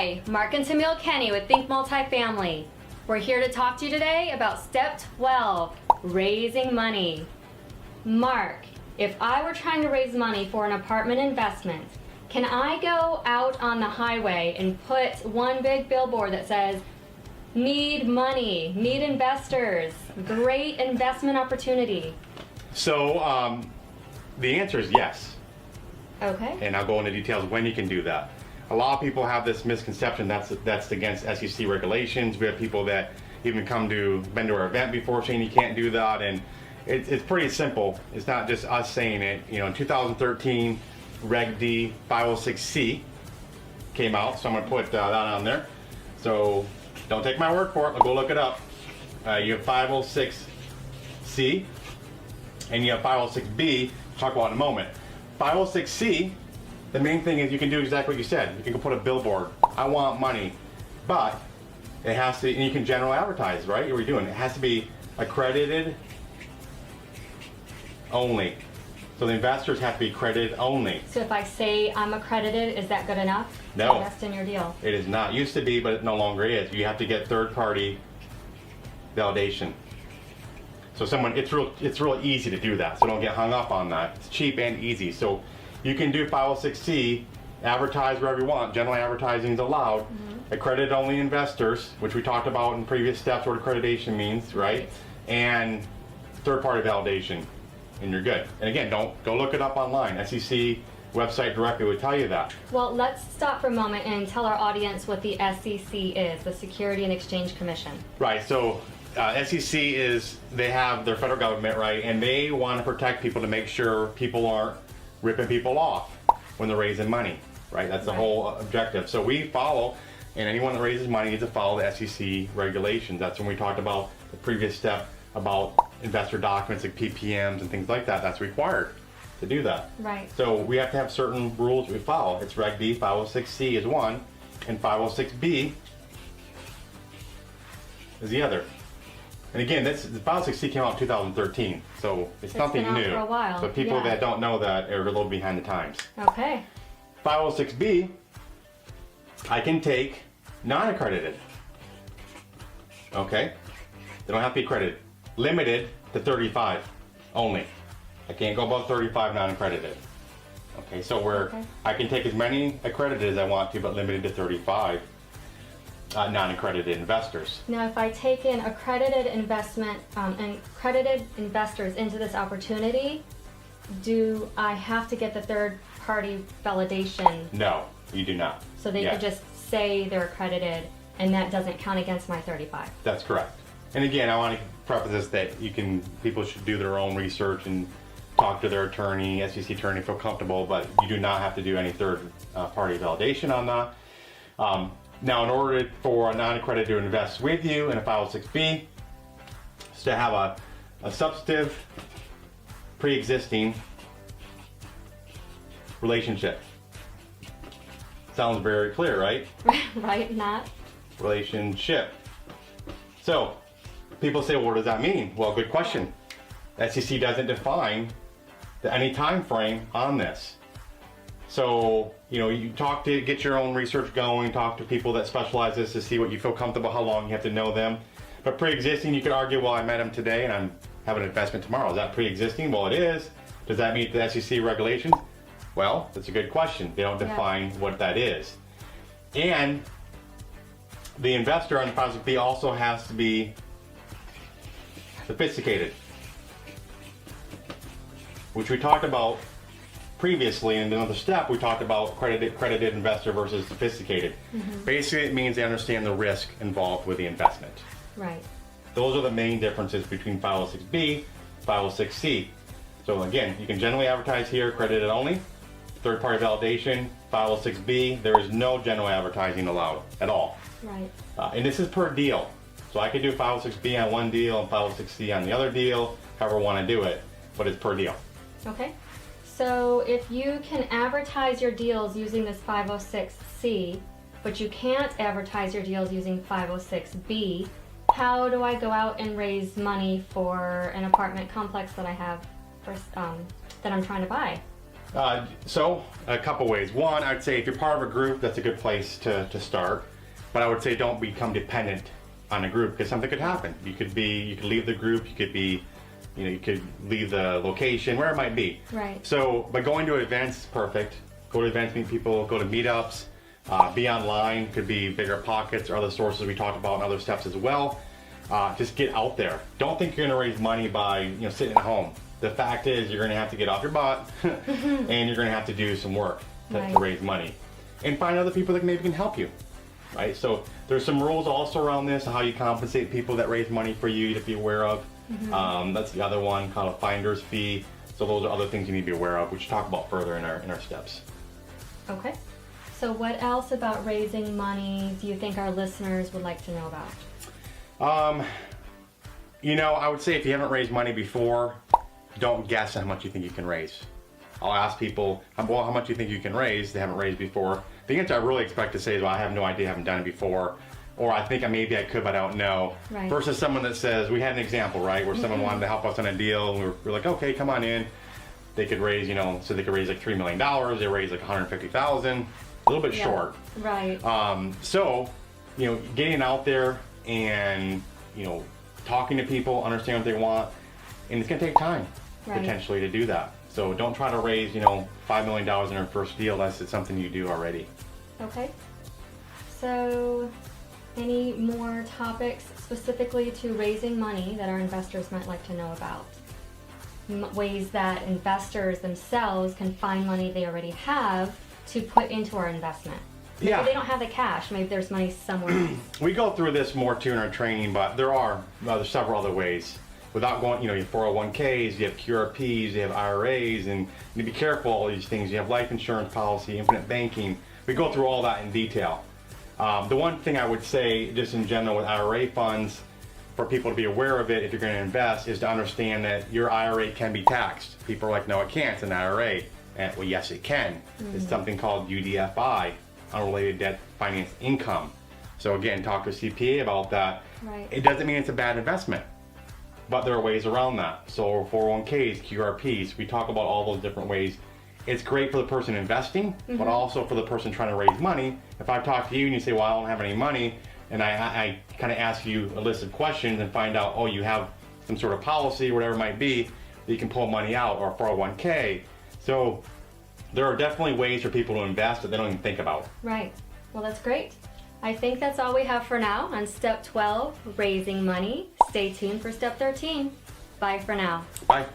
Hi, Mark and Tamil Kenny with Think Multifamily. We're here to talk to you today about step 12, raising money. Mark, if I were trying to raise money for an apartment investment, can I go out on the highway and put one big billboard that says, need money, need investors, great investment opportunity? So the answer is yes. Okay. And I'll go into details when you can do that. A lot of people have this misconception that's against SEC regulations. We have people that even been to our event before saying you can't do that, and it's pretty simple. It's not just us saying it. You know, in 2013, Reg D 506C came out, so I'm gonna put that on there. So don't take my word for it. I'll go look it up. You have 506C, and you have 506B. We'll talk about in a moment. 506C. The main thing is you can do exactly what you said. You can go put a billboard. I want money, but it has to. And you can general advertise, right? What are you doing? It has to be accredited only. So the investors have to be accredited only. So if I say I'm accredited, is that good enough No. to invest in your deal? It is not. Used to be, but it no longer is. You have to get third-party validation. So it's real easy to do that. So don't get hung up on that. It's cheap and easy. So you can do 506C, advertise wherever you want. General advertising is allowed. Accredited only investors, which we talked about in previous steps what accreditation means, right? And third-party validation, and you're good. And again, don't go look it up online. SEC website directly would tell you that. Well, let's stop for a moment and tell our audience what the SEC is, the Security and Exchange Commission. Right, so SEC they have their federal government, right? And they want to protect people to make sure people aren't ripping people off when they're raising money, right? That's the whole objective. So we follow, and anyone that raises money needs to follow the SEC regulations. That's when we talked about the previous step about investor documents like PPMs and things like that. That's required to do that. Right. So we have to have certain rules we follow. It's Reg D, 506C is one, and 506B is the other. And again, the 506C came out in 2013, so it's nothing been out new. for a while. But people Yeah. that don't know that are a little behind the times. Okay. 506B, I can take non-accredited. Okay? They don't have to be accredited. Limited to 35 only. I can't go above 35 non-accredited. Okay, so I can take as many accredited as I want to, but limited to 35 non-accredited investors. Now, if I take in accredited accredited investors into this opportunity, do I have to get the third-party validation? No, you do not. So they could just say they're accredited, and that doesn't count against my 35. That's correct. And again, I want to preface this that people should do their own research and talk to their attorney, SEC attorney, feel comfortable, but you do not have to do any third-party validation on that. Now, in order for a non-accredited to invest with you in a 506B, is to have a substantive, pre-existing relationship. Sounds very clear, right? Right, not? Relationship. So, people say, well, what does that mean? Well, good question. SEC doesn't define any time frame on this. So, you get your own research going, talk to people that specialize this to see what you feel comfortable, how long you have to know them. But pre-existing, you could argue, well, I met him today and I'm having an investment tomorrow. Is that pre-existing? Well, it is. Does that meet the SEC regulations? Well, that's a good question. They don't define what that is. And the investor on the project B also has to be sophisticated, which we talked about previously in another step. We talked about accredited investor versus sophisticated. Basically, it means they understand the risk involved with the investment. Right. Those are the main differences between 506B, 506C. So again, you can generally advertise here, accredited only. Third-party validation, 506B, there is no general advertising allowed at all. Right. And this is per deal. So I could do 506B on one deal and 506C on the other deal, however I want to do it, but it's per deal. Okay. So if you can advertise your deals using this 506C, but you can't advertise your deals using 506B, how do I go out and raise money for an apartment complex that I have that I'm trying to buy? So a couple ways. One, I'd say if you're part of a group, that's a good place to start. But I would say don't become dependent on a group because something could happen. You could leave the group. You could be, you could leave the location, where it might be. Right. So, but going to events, perfect. Go to events, meet people. Go to meetups. Be online. Could be Bigger Pockets or other sources we talked about and other steps as well. Just get out there. Don't think you're going to raise money by sitting at home. The fact is you're going to have to get off your butt and you're going to have to do some work to raise money. And find other people that maybe can help you. Right? So there's some rules also around this, how you compensate people that raise money for you to be aware of. That's the other one, called a finder's fee. So those are other things you need to be aware of, which we'll talk about further in our steps. Okay. So what else about raising money do you think our listeners would like to know about? I would say if you haven't raised money before, don't guess how much you think you can raise. I'll ask people, well, how much do you think you can raise? They haven't raised before. The answer I really expect to say is, well, I have no idea, I haven't done it before. Or I think maybe I could, but I don't know. Right. Versus someone that says, we had an example, right, where someone wanted to help us on a deal, and we were like, okay, come on in. They could raise, so they could raise like $3 million. They raised like $150,000, a little bit short. Right. So, getting out there and, talking to people, understand what they want, and it's going to take time, potentially, to do that. So don't try to raise, $5 million in your first deal unless it's something you do already. Okay. So any more topics specifically to raising money that our investors might like to know about? Ways that investors themselves can find money they already have to put into our investment. Maybe they don't have the cash. Maybe there's money somewhere else. We go through this more too in our training, but there's several other ways. Without going, you have 401ks, you have QRPs, you have IRAs, and you need to be careful all these things. You have life insurance policy, infinite banking. We go through all that in detail. The one thing I would say, just in general with IRA funds, for people to be aware of it if you're going to invest, is to understand that your IRA can be taxed. People are like, no, it can't. It's an IRA. And, well, yes, it can. It's something called UDFI, unrelated debt finance income. So again, talk to a CPA about that. Right. It doesn't mean it's a bad investment, but there are ways around that. So 401ks, QRPs, we talk about all those different ways. It's great for the person investing, but also for the person trying to raise money. If I talk to you and you say, well, I don't have any money, and I kind of ask you a list of questions and find out, oh, you have some sort of policy, whatever it might be, that you can pull money out, or 401k. So there are definitely ways for people to invest that they don't even think about. Right. Well, that's great. I think that's all we have for now on Step 12, Raising Money. Stay tuned for Step 13. Bye for now. Bye.